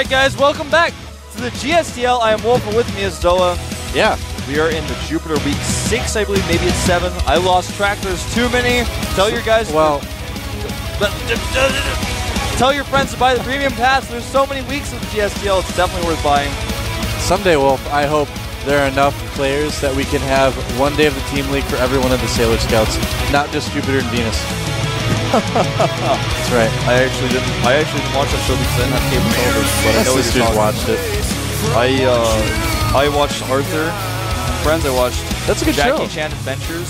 Alright guys, welcome back to the GSTL. I am Wolf and with me is Doa. Yeah. We are in the Jupiter week 6, I believe, maybe it's 7. I lost track, there's too many. Tell your guys tell your friends to buy the premium pass. There's so many weeks of the GSTL, it's definitely worth buying. Someday, Wolf, I hope there are enough players that we can have one day of the team league for every one of the Sailor Scouts, not just Jupiter and Venus. That's right. I actually didn't watch that show because I didn't have cable television, but I know sisters you're watched it. I watched Arthur. Friends, I watched That's a good Jackie show. Chan Adventures,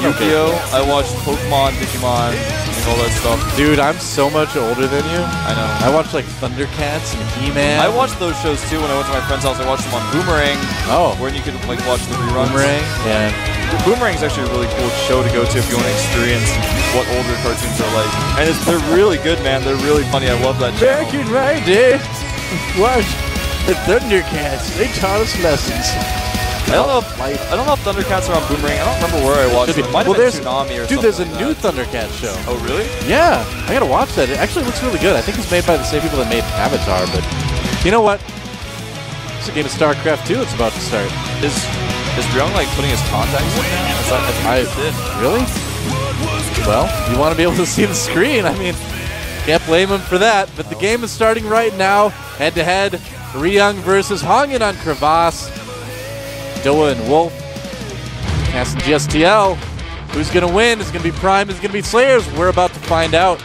Yu-Gi-Oh! I watched Pokemon, Digimon, and all that stuff. Dude, I'm so much older than you. I know. I watched like Thundercats and He-Man. I watched those shows too when I went to my friend's house. I watched them on Boomerang. Oh. Where you could like watch the reruns. Boomerang? Yeah. Boomerang is actually a really cool show to go to if you want to experience what older cartoons are like. And they're really good, man. They're really funny. I love that channel. Back in my day, watch the Thundercats. They taught us lessons. I don't know if Thundercats are on Boomerang. I don't remember where I watched it. It might have been Tsunami or something. Dude, there's a like new that. Thundercats show. Oh, really? Yeah. I gotta watch that. It actually looks really good. I think it's made by the same people that made Avatar, but you know what? It's a game of Starcraft 2 that's about to start. Is Ryung like putting his contacts in now? I think he did. Really? Well, you want to be able to see the screen. I mean, can't blame him for that. But the game is starting right now. Head-to-head, Ryung versus Hongin on Crevasse. Doa and Wolf. Casting GSTL. Who's going to win? Is it going to be Prime? Is it going to be Slayers? We're about to find out.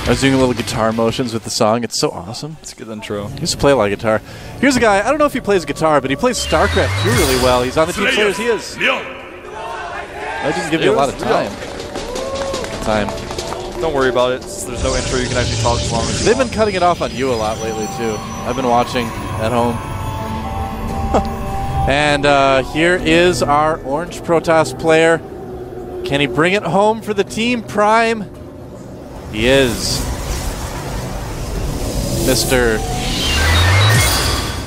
I was doing a little guitar motions with the song. It's so awesome. It's a good intro. He used to play a lot of guitar. Here's a guy, I don't know if he plays guitar, but he plays StarCraft 2 really well. He's on the Team Slayers. He is. I didn't give you a lot of time. Don't worry about it. There's no intro. You can actually talk as long as you They've want. been cutting it off on you a lot lately, too. I've been watching at home. And here is our Orange Protoss player. Can he bring it home for the Team Prime? He is. Mr.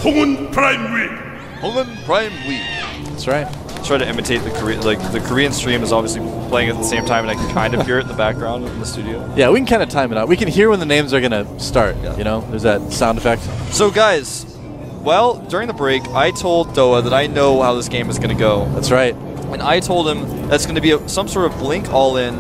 Hongun Prime Week. Hongun Prime Week. That's right. Try to imitate the Korean, like the Korean stream is obviously playing at the same time, and I can kind of hear it in the background in the studio. Yeah, we can kind of time it out. We can hear when the names are gonna start. Yeah. You know, there's that sound effect. So guys, well, during the break, I told Doa that I know how this game is gonna go. That's right. And I told him that's gonna be some sort of blink all-in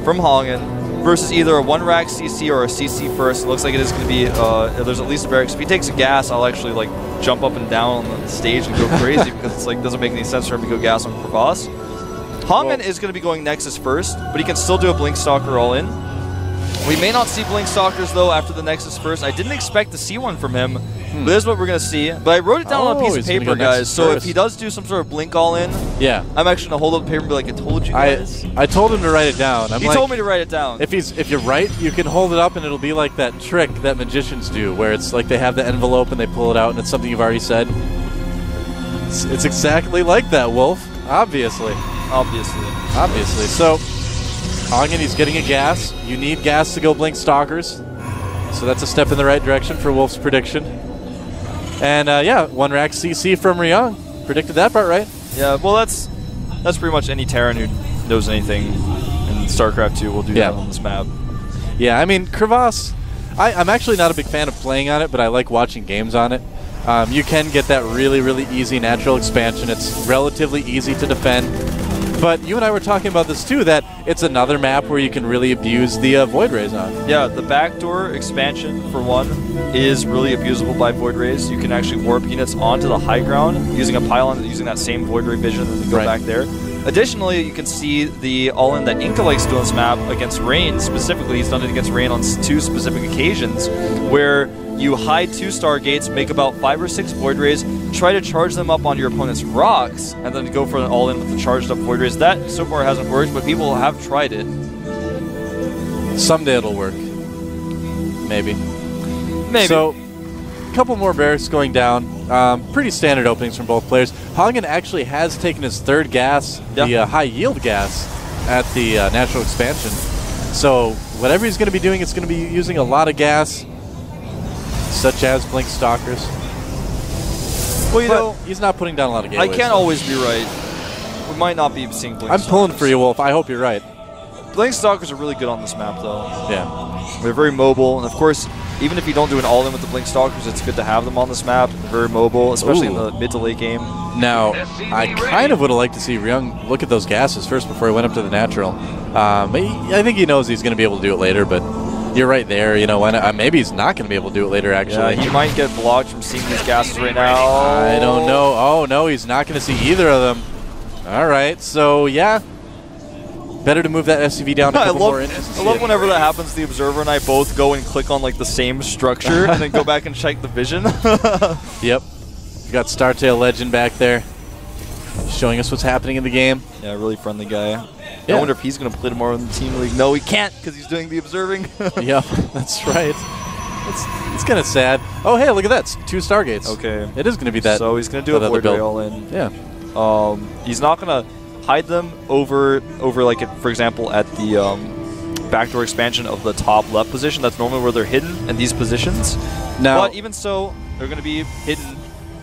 from Hongin versus either a 1-rack CC or a CC first. It looks like it is going to be, there's at least a barracks. If he takes a gas, I'll actually like jump up and down on the stage and go crazy because it's like doesn't make any sense for him to go gas on Crevasse. Hongin is going to be going Nexus first, but he can still do a Blink Stalker all in. We may not see Blink Stalkers though after the Nexus first. I didn't expect to see one from him. But this is what we're going to see. But I wrote it down on a piece of paper, guys. So if he does do some sort of blink all in, yeah, I'm actually going to hold up the paper and be like, I told you guys. I told him to write it down. He told me to write it down. If you're right, you can hold it up and it'll be like that trick that magicians do, where it's like they have the envelope and they pull it out and it's something you've already said. It's exactly like that, Wolf. Obviously. Obviously. So, Hongin, he's getting a gas. You need gas to go blink Stalkers. So that's a step in the right direction for Wolf's prediction. And yeah, 1-rack CC from Ryung. Predicted that part right. Yeah, well that's pretty much any Terran who knows anything in StarCraft 2 will do that on this map. Yeah, I mean, Crevasse, I'm actually not a big fan of playing on it, but I like watching games on it. You can get that really, really easy natural expansion. It's relatively easy to defend. But you and I were talking about this too, that it's another map where you can really abuse the Void Rays on. Yeah, the backdoor expansion, for one, is really abusable by Void Rays. You can actually warp units onto the high ground using a pylon, using that same Void Ray vision and go back there. Additionally, you can see the all-in that Inca likes to do on this map against Rain. Specifically, he's done it against Rain on 2 specific occasions, where you hide 2 Stargates, make about 5 or 6 Void Rays, try to charge them up on your opponent's rocks, and then go for an all-in with the charged up Void Rays. That so far hasn't worked, but people have tried it. Someday it'll work. Maybe. So, a couple more barracks going down. Pretty standard openings from both players. Hongin actually has taken his 3rd gas, the high yield gas, at the natural expansion. So whatever he's going to be doing, it's going to be using a lot of gas, such as Blink Stalkers. Well, you know, he's not putting down a lot of gateways. I can't always be right. We might not be seeing Blink I'm pulling Stalkers. for you, Wolf. I hope you're right. Blink Stalkers are really good on this map, though. Yeah. They're very mobile, and of course, even if you don't do an all-in with the Blink Stalkers, it's good to have them on this map. They're very mobile, especially in the mid to late game. Now, I kind of would have liked to see Ryung look at those gases first before he went up to the natural. I think he knows he's going to be able to do it later, but you're right there. You know, maybe he's not going to be able to do it later, actually. Yeah, he might get blocked from seeing these gases right now. I don't know. Oh, no, he's not going to see either of them. All right, so, yeah. Better to move that SCV down a couple more inches. I love whenever that happens, the Observer and I both go and click on like the same structure and then go back and check the vision. Yep. You got StarTale Legend back there showing us what's happening in the game. Yeah, really friendly guy. Yeah. I wonder if he's going to play tomorrow in the Team League. No, he can't because he's doing the Observing. Yep, that's right. It's kind of sad. Oh, hey, look at that. 2 Stargates. Okay. It is going to be that. So he's going to do a Void Ray all in. Yeah. He's not going to hide them over like, for example, at the backdoor expansion of the top left position. That's normally where they're hidden in these positions. Now, but even so, they're going to be hidden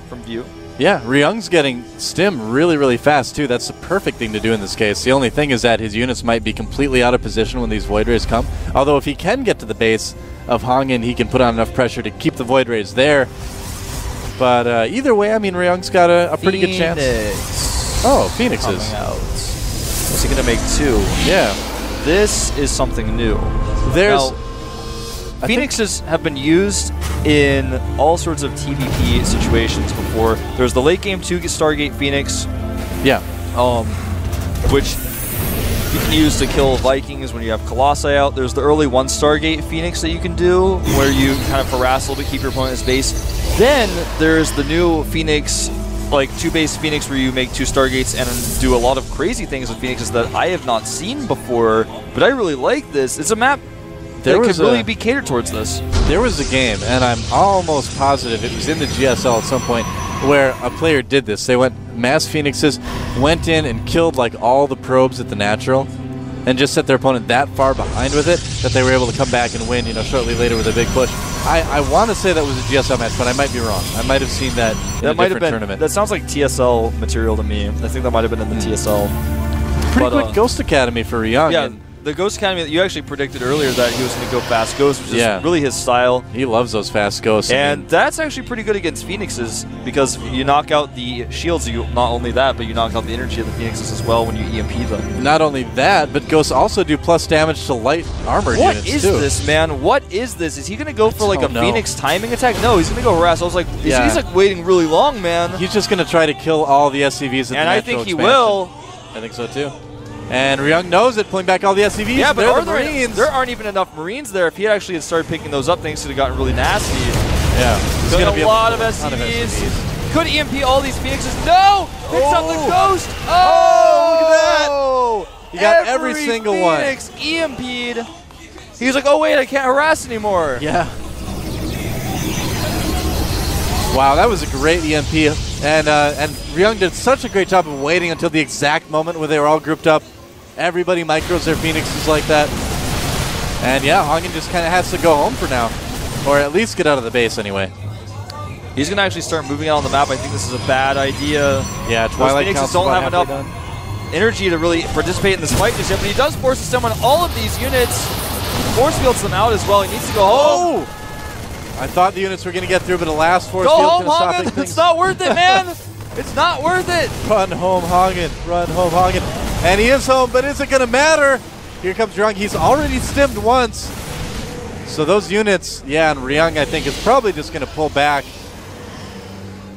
from view. Yeah, Ryung's getting stim really, really fast, too. That's the perfect thing to do in this case. The only thing is that his units might be completely out of position when these Void Rays come. Although if he can get to the base of Hongin, he can put on enough pressure to keep the Void Rays there. But either way, I mean, Ryung's got a pretty good chance. Oh, Phoenixes. Out. Is he going to make 2? Yeah. This is something new. There's... Now, Phoenixes have been used in all sorts of TVP situations before. There's the late game 2 Stargate Phoenix. Yeah. Which you can use to kill Vikings when you have Colossi out. There's the early 1 Stargate Phoenix that you can do, where you kind of harass a little bit, keep your opponent's base. Then there's the new Phoenix, like 2-base Phoenix, where you make 2 Stargates and do a lot of crazy things with Phoenixes that I have not seen before, but I really like this. It's a map that could really be catered towards this. There was a game, and I'm almost positive it was in the GSL at some point, where a player did this. They went mass Phoenixes, went in and killed like all the probes at the natural, and just set their opponent that far behind with it that they were able to come back and win, you know, shortly later with a big push. I want to say that was a GSL match, but I might be wrong. I might have seen that in a different tournament. That sounds like TSL material to me. I think that might have been in the TSL. Pretty quick Ghost Academy for Ryung. Yeah, the Ghost Academy that you actually predicted earlier that he was going to go fast Ghost, which is really his style. He loves those fast Ghosts. And that's actually pretty good against Phoenixes because you knock out the shields. You not only that, but you knock out the energy of the Phoenixes as well when you EMP them. Not only that, but Ghosts also do plus damage to light armored units, What is this, man? What is this? Is he going to go for like a Phoenix timing attack? No, he's going to go harass. I was like, he's like waiting really long, man. He's just going to try to kill all the SCVs at the natural I think he expansion. will. I think so too. And Ryung knows it, pulling back all the SCVs. Yeah, but Marines. There aren't even enough Marines there. If he actually had started picking those up, things could have gotten really nasty. Yeah. There's going to be a lot of SCVs. Could EMP all these Phoenixes. No! Picks up the Ghost. Oh, look at that. You got every single Phoenix EMP'd. He's like, oh, wait, I can't harass anymore. Yeah. Wow, that was a great EMP. And Ryung did such a great job of waiting until the exact moment where they were all grouped up. Everybody micros their Phoenixes like that. And yeah, Hongin just kind of has to go home for now. Or at least get out of the base anyway. He's going to actually start moving out on the map. I think this is a bad idea. Yeah, Twilight Phoenixes don't have enough energy to really participate in this fight just yet, but he does force to summon all of these units. Force fields them out as well. He needs to go home. I thought the units were going to get through, but the last force field going to stop things. things. It's not worth it, man. It's not worth it. Run home, Hongin. Run home, Hongin. And he is home, but is it going to matter? Here comes Ryung. He's already stimmed once. So those units, yeah, and Ryung, I think, is probably just going to pull back.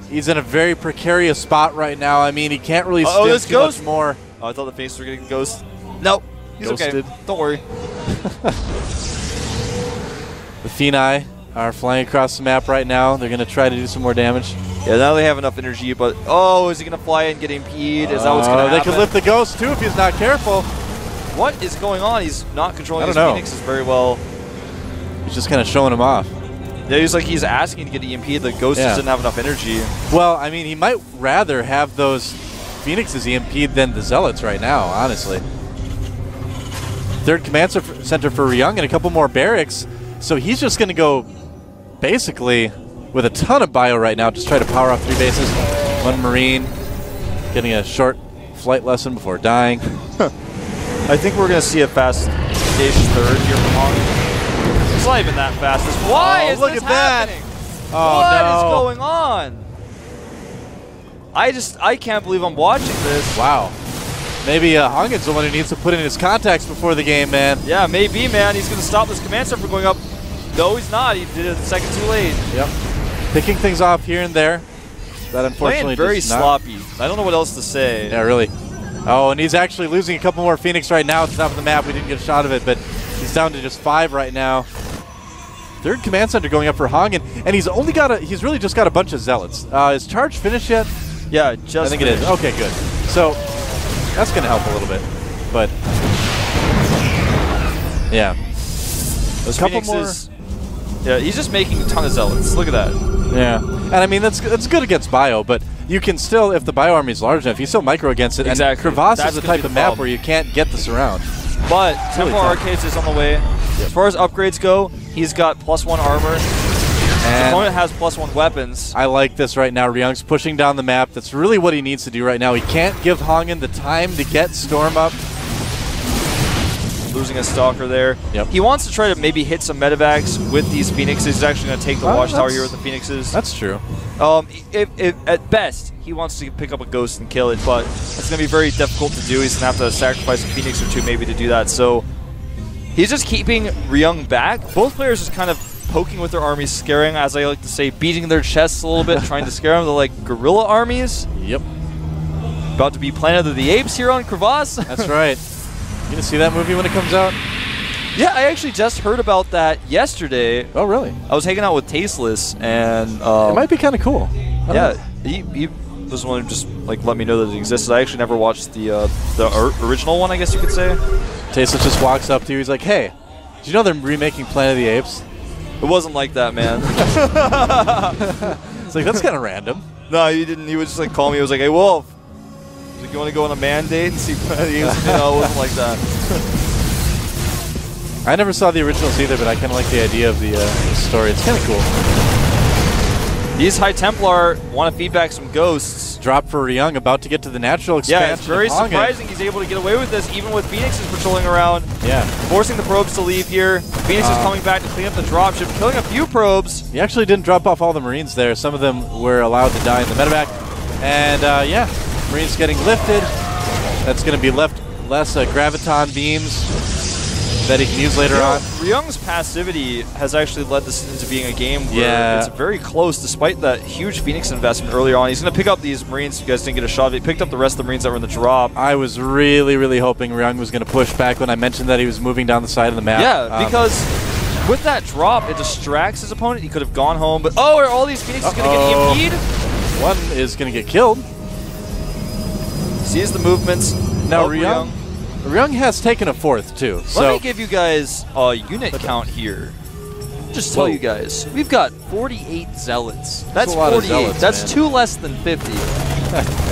He's in a very precarious spot right now. I mean, he can't really stim too much more. Oh, I thought the Phoenixes were getting ghost. Nope. He's Ghosted. okay. Don't worry. The Phenai are flying across the map right now. They're going to try to do some more damage. Yeah, now they have enough energy, but is he going to fly and get impeded? Is that what's going to happen? They could lift the ghost too if he's not careful. What is going on? He's not controlling his Phoenixes very well. He's just kind of showing him off. Yeah, he's asking to get EMP'd. The ghost just didn't have enough energy. Well, I mean, he might rather have those Phoenixes EMP'd than the Zealots right now, honestly. Third command center for Ryung and a couple more barracks. So he's just going to go basically with a ton of bio right now. Just try to power off 3 bases. 1 Marine, getting a short flight lesson before dying. I think we're going to see a fast-ish third here from Hong. It's not even that fast. Why is look this at that. happening? Oh, What no. is going on? I can't believe I'm watching this. Wow. Maybe Hongin's the one who needs to put in his contacts before the game, man. Yeah, maybe, man. He's going to stop this command center from going up. No, he's not. He did it a second too late. Yep. Picking things off here and there. That unfortunately Playing very does not. sloppy. I don't know what else to say. Yeah, really. Oh, and he's actually losing a couple more Phoenix right now at the top of the map. We didn't get a shot of it, but he's down to just 5 right now. 3rd command center going up for Hongin, and he's really just got a bunch of Zealots. Is charge finished yet? Yeah, just I think it is. Okay, good. So that's going to help a little bit, but yeah, Those a couple Phoenixes, yeah, he's just making a ton of Zealots. Look at that. Yeah, and I mean that's good against bio, but you can still, if the bio army is large enough, you still micro against it. Exactly. And Crevasse That's is the gonna type be of the map problem. where you can't get the surround. But really Templar tough. Arcades is on the way. As far as upgrades go, he's got +1 armor. His And opponent has +1 weapons. I like this right now. Ryung's pushing down the map. That's really what he needs to do right now. He can't give Hongin the time to get Storm up. Losing a Stalker there. Yep. He wants to try to maybe hit some medevacs with these Phoenixes. He's actually going to take the Watchtower here with the Phoenixes. That's true. At best, he wants to pick up a Ghost and kill it, but it's going to be very difficult to do. He's going to have to sacrifice a Phoenix or 2 maybe to do that. So he's just keeping Ryung back. Both players just kind of poking with their armies, scaring, as I like to say, beating their chests a little bit, trying to scare them. They're like guerrilla armies. Yep. About to be Planet of the Apes here on Crevasse. That's right. You gonna see that movie when it comes out? Yeah, I actually just heard about that yesterday. Oh, really? I was hanging out with Tasteless, and It might be kind of cool. I don't know. he was the one who just like let me know that it existed. I actually never watched the original one, I guess you could say. Tasteless just walks up to you. He's like, "Hey, did you know they're remaking Planet of the Apes?" It wasn't like that, man. It's like, that's kind of random. No, he didn't. He would just like call me. He was like, "Hey, Wolf, he's like, you want to go on a mandate and see Planet of the Apes?" No, it wasn't like that. I never saw the originals either, but I kind of like the idea of the story. It's kind of cool. These High Templar want to feed back some ghosts. Drop for Ryung, about to get to the natural expansion. Yeah, it's very of Hongin. surprising he's able to get away with this, even with Phoenixes patrolling around. Yeah. Forcing the probes to leave here. Phoenix is coming back to clean up the dropship, killing a few probes. He actually didn't drop off all the Marines there. Some of them were allowed to die in the medevac. And yeah, Marines getting lifted. That's going to be left less graviton beams that he can use later on. Ryung's passivity has actually led this into being a game where it's very close, despite that huge Phoenix investment earlier on. He's going to pick up these Marines. You guys didn't get a shot of it. He picked up the rest of the Marines that were in the drop. I was really, really hoping Ryung was going to push back when I mentioned that he was moving down the side of the map. Yeah, because with that drop, it distracts his opponent. He could have gone home, but are all these Phoenixes going to get EMP'd? One is going to get killed. Sees the movements. Now Ryung has taken a 4th too. Let me give you guys a unit count here. Just tell you guys, we've got 48 Zealots. That's a lot of 48. Zealots, That's man. 2 less than 50.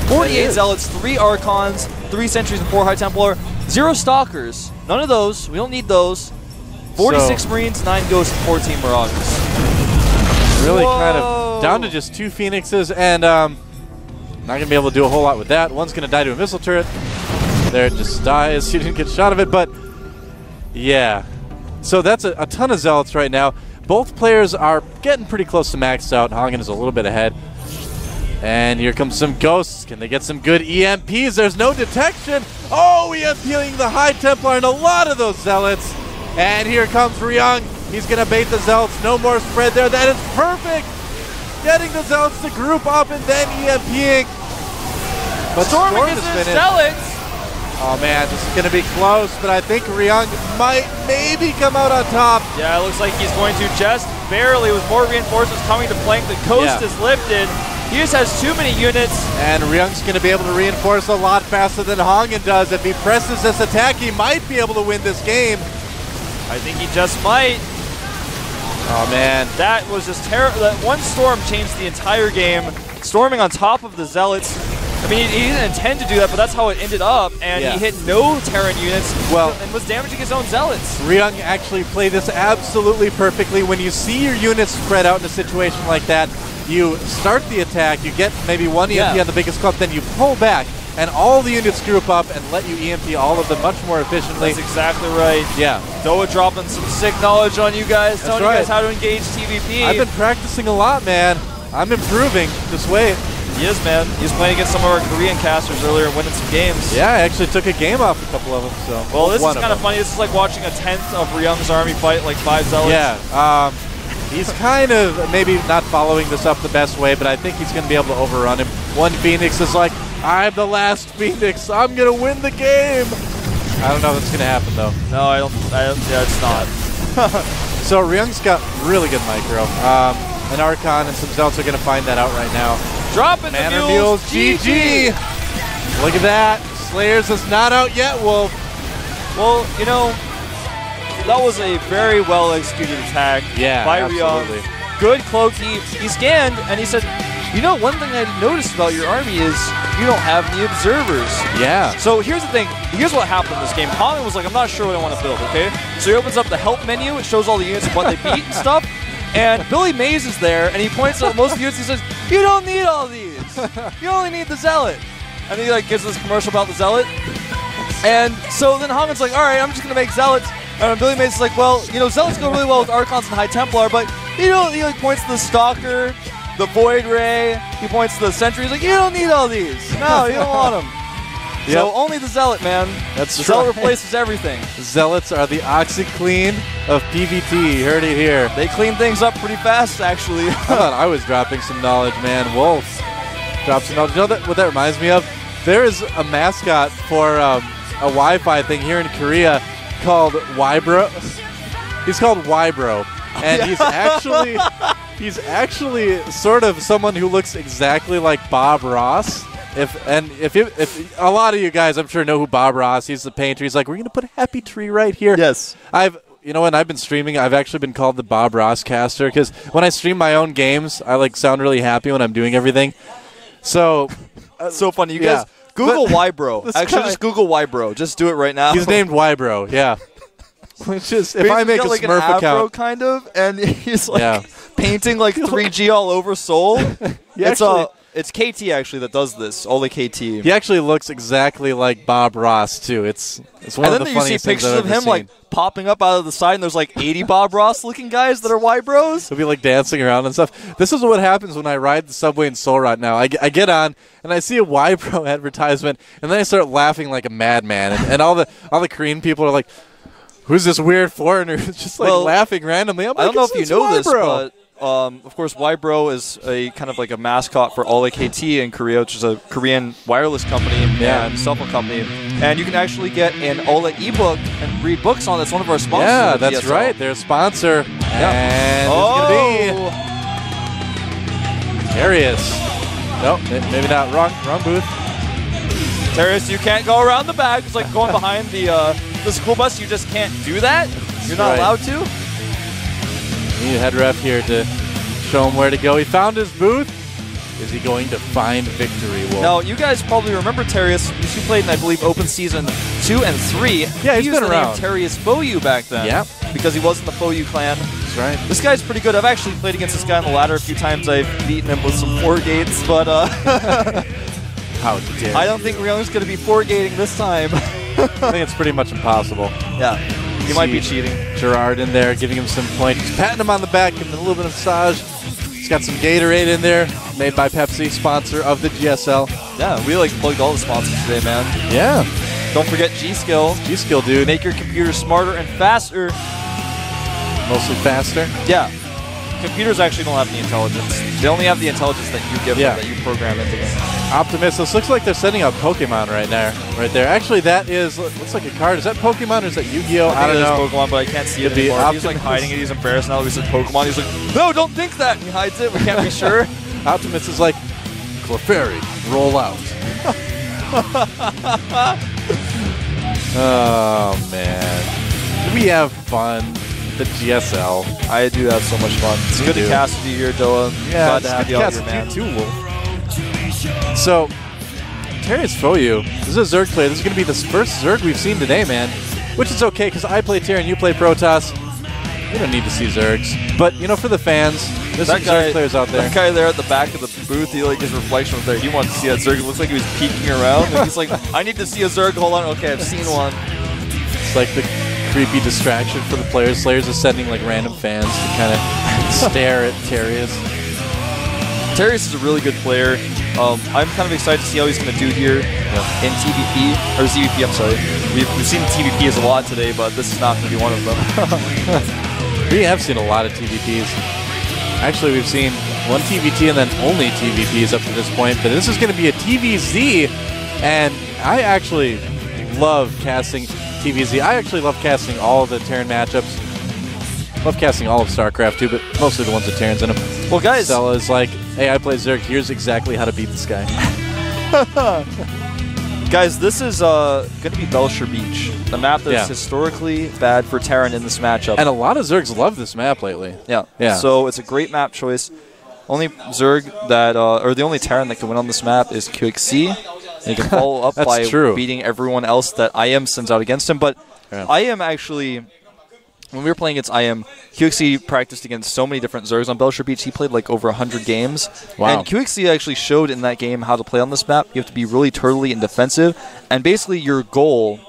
48 Zealots, 3 Archons, 3 Sentries, and 4 High Templar. 0 Stalkers. None of those. We don't need those. 46 Marines, 9 Ghosts, and 14 Marauders. Really kind of down to just 2 Phoenixes, and not going to be able to do a whole lot with that. One's going to die to a missile turret. There, it just dies. He didn't get a shot of it, but yeah. So that's a ton of Zealots right now. Both players are getting pretty close to maxed out. Hongin is a little bit ahead. And here comes some Ghosts. Can they get some good EMPs? There's no detection. Oh, EMPing the High Templar and a lot of those Zealots. And here comes Ryung. He's going to bait the Zealots. No more spread there. That is perfect. Getting the Zealots to group up and then EMPing. But Storm is finished. Zealots. Oh man, this is going to be close, but I think Ryung might maybe come out on top. Yeah, it looks like he's going to just barely, with more reinforcements coming to flank. The coast is lifted. He just has too many units. And Ryung's going to be able to reinforce a lot faster than Hongin does. If he presses this attack, he might be able to win this game. I think he just might. Oh man. That was just terrible. That one storm changed the entire game. Storming on top of the Zealots. I mean, he didn't intend to do that, but that's how it ended up, and he hit no Terran units and was damaging his own Zealots. Ryung actually played this absolutely perfectly. When you see your units spread out in a situation like that, you start the attack, you get maybe one EMP on the biggest clump, then you pull back, and all the units group up and let you EMP all of them much more efficiently. That's exactly right. Yeah. Doa dropping some sick knowledge on you guys, telling you guys how to engage TVP. I've been practicing a lot, man. I'm improving. Just wait. He is, man. He was playing against some of our Korean casters earlier and winning some games. Yeah, I actually took a game off a couple of them. So. Well, this is kind of funny. This is like watching a 10th of Ryung's army fight like 5 Zealots. Yeah. He's kind of maybe not following this up the best way, but I think he's going to be able to overrun him. One Phoenix is like, I'm the last Phoenix. I'm going to win the game. I don't know if it's going to happen, though. No, I don't. Yeah, it's not. So Ryung's got really good micro. An Archon and some Zealots are going to find that out right now. Dropping the mules. GG. Look at that. Slayers is not out yet, Wolf. Well, you know, that was a very well executed attack by Ryung. Good cloak. He scanned and he said, you know, one thing I noticed about your army is you don't have any observers. Yeah. So here's the thing. Here's what happened in this game. Holland was like, I'm not sure what I want to build, okay? So he opens up the help menu. It shows all the units and what they beat and stuff. And Billy Mays is there, and he points out most of the units. He says, you don't need all these. You only need the Zealot. And he like gives this commercial about the Zealot. And so then Haman's like, all right, I'm just going to make Zealots. And Billy Mays is like, well, you know, Zealots go really well with Archons and High Templar, but you know, he like points to the Stalker, the Void Ray, he points to the Sentry. He's like, you don't need all these. No, you don't want them. So only the Zealot, man. That's the Zealot replaces everything. Zealots are the OxyClean of PvT. You heard it here. They clean things up pretty fast, actually. I thought I was dropping some knowledge, man. Wolf dropped some knowledge. You know what that reminds me of? There is a mascot for a Wi-Fi thing here in Korea called Wybro. He's called Wybro, and he's actually sort of someone who looks exactly like Bob Ross. If a lot of you guys, I'm sure, know who Bob Ross. He's the painter. He's like, we're gonna put a happy tree right here. Yes. You know, when I've been streaming, I've actually been called the Bob Ross caster because when I stream my own games, I like sound really happy when I'm doing everything. So, so funny. You guys Google Wybro. Actually, just Google Wybro. Just do it right now. He's named Wybro. Yeah. Which is, if I make a like Smurf an afro account, kind of, and he's like painting like 3G all over Soul. It's KT actually that does this. Only KT. He actually looks exactly like Bob Ross too. It's one of the funniest things I've ever seen. And then you see pictures of him like popping up out of the side, and there's like 80 Bob Ross looking guys that are Wybros. He'll be like dancing around and stuff. This is what happens when I ride the subway in Soul right now. I get on and I see a Wybro advertisement, and then I start laughing like a madman, and all the Korean people are like, "Who's this weird foreigner who's just like laughing randomly?" I'm like, I don't know if you know Wybro. this, but. Of course, Wybro is a kind of like a mascot for All KT in Korea, which is a Korean wireless company and cell phone company. And you can actually get an Ola ebook and read books on it. It's one of our sponsors. Yeah, that's GSL. Right. They're a sponsor. Yeah. And it's going to be Darius. Nope, maybe not. Wrong booth. Darius, you can't go around the back. It's like going behind the school bus. You just can't do that. You're not allowed to. Need a head ref here to show him where to go. He found his booth. Is he going to find victory, Wolf? Now, you guys probably remember Terrius. You played in, I believe, Open Season 2 and 3. Yeah, he's been around. He used the name Terrius Foyu back then. Yeah. Because he was in the Foyu clan. That's right. This guy's pretty good. I've actually played against this guy on the ladder a few times. I've beaten him with some 4 gates, but how dare I don't think Ryung's going to be 4-gating this time. I think it's pretty much impossible. Yeah. He might be cheating. Gerard in there, giving him some points. He's patting him on the back, giving him a little bit of massage. He's got some Gatorade in there, made by Pepsi, sponsor of the GSL. Yeah, we like plugged all the sponsors today, man. Yeah. Don't forget G-Skill. G-Skill, dude. Make your computer smarter and faster. Mostly faster? Yeah. Computers actually don't have the intelligence. They only have the intelligence that you give them, that you program into them. Optimus. This looks like they're sending out Pokemon right there. Actually, that looks like a card. Is that Pokemon or is that Yu-Gi-Oh? I don't know. Pokemon, but I can't see it anymore. He's like hiding it. He's embarrassed now that we said Pokemon. He's like, no, don't think that. And he hides it. We can't be sure. Optimus is like, Clefairy, roll out. Oh, man. We have fun. The GSL. I do have so much fun. It's good to cast with you here, Doa. Yeah, glad to have you out here, man. Too, Wolf. So, Terrius Foyu, this is a Zerg player. This is going to be the first Zerg we've seen today, man. Which is okay, because I play Terran, you play Protoss. We don't need to see Zergs. But, you know, for the fans, there's some Zerg players out there. That guy there at the back of the booth, he, like, his reflection was there. He wanted to see that Zerg. It looks like he was peeking around. And he's like, I need to see a Zerg. Hold on. Okay, I've seen one. It's like the creepy distraction for the players. Slayers is sending, like, random fans to kind of stare at Terrius. Terrius is a really good player. I'm kind of excited to see how he's going to do here in TVP, or ZVP, I'm sorry. We've seen TVPs a lot today, but this is not going to be one of them. We have seen a lot of TVPs. Actually, we've seen one TVT and then only TVPs up to this point, but this is going to be a TVZ, and I actually love casting TVZ. I actually love casting all of the Terran matchups. Love casting all of StarCraft too, but mostly the ones with Terrans in them. Well, guys, Stella is like, hey, I play Zerg. Here's exactly how to beat this guy. Guys, this is going to be Belcher Beach, the map that's historically bad for Terran in this matchup. And a lot of Zergs love this map lately. Yeah. So it's a great map choice. Only Zerg that, or the only Terran that can win on this map is QXC. And he can follow up by beating everyone else that IM sends out against him. But IM actually, when we were playing against IM, QXC practiced against so many different Zergs on Belcher Beach. He played like over 100 games. Wow. And QXC actually showed in that game how to play on this map. You have to be really turtley and defensive. And basically your goal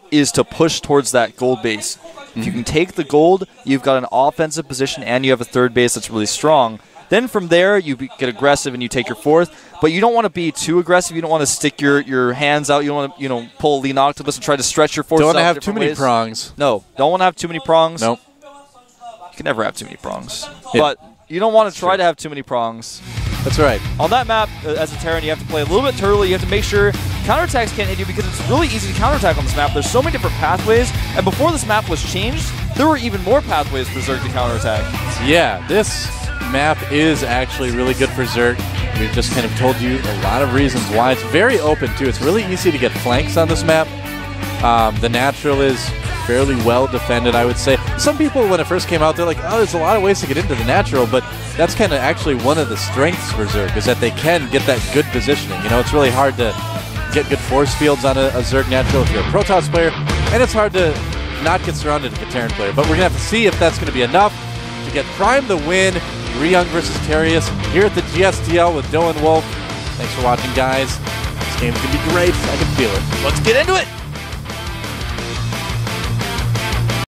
is to push towards that gold base. If you can take the gold, you've got an offensive position and you have a third base that's really strong. Then from there, you get aggressive and you take your fourth. But you don't want to be too aggressive. You don't want to stick your hands out. You don't want to pull Lean Octopus and try to stretch your forces out. Don't want to have too many prongs. No, don't want to have too many prongs. Nope. You can never have too many prongs. Yeah. But you don't want to try to have too many prongs. That's right. On that map, as a Terran, you have to play a little bit turtley. You have to make sure counterattacks can't hit you because it's really easy to counterattack on this map. There's so many different pathways. And before this map was changed, there were even more pathways for Zerg to counterattack. Yeah, this map is actually really good for Zerg. We've just kind of told you a lot of reasons why. It's very open, too. It's really easy to get flanks on this map. The natural is fairly well defended, I would say. Some people, when it first came out, they're like, oh, there's a lot of ways to get into the natural, but that's kind of actually one of the strengths for Zerg, is that they can get that good positioning. You know, it's really hard to get good force fields on a Zerg natural if you're a Protoss player, and it's hard to not get surrounded if you're a Terran player. But we're going to have to see if that's going to be enough to get Prime the win. Ryung versus Terrius here at the GSTL with Doe and Wolf. Thanks for watching, guys. This game's going to be great. I can feel it. Let's get into it.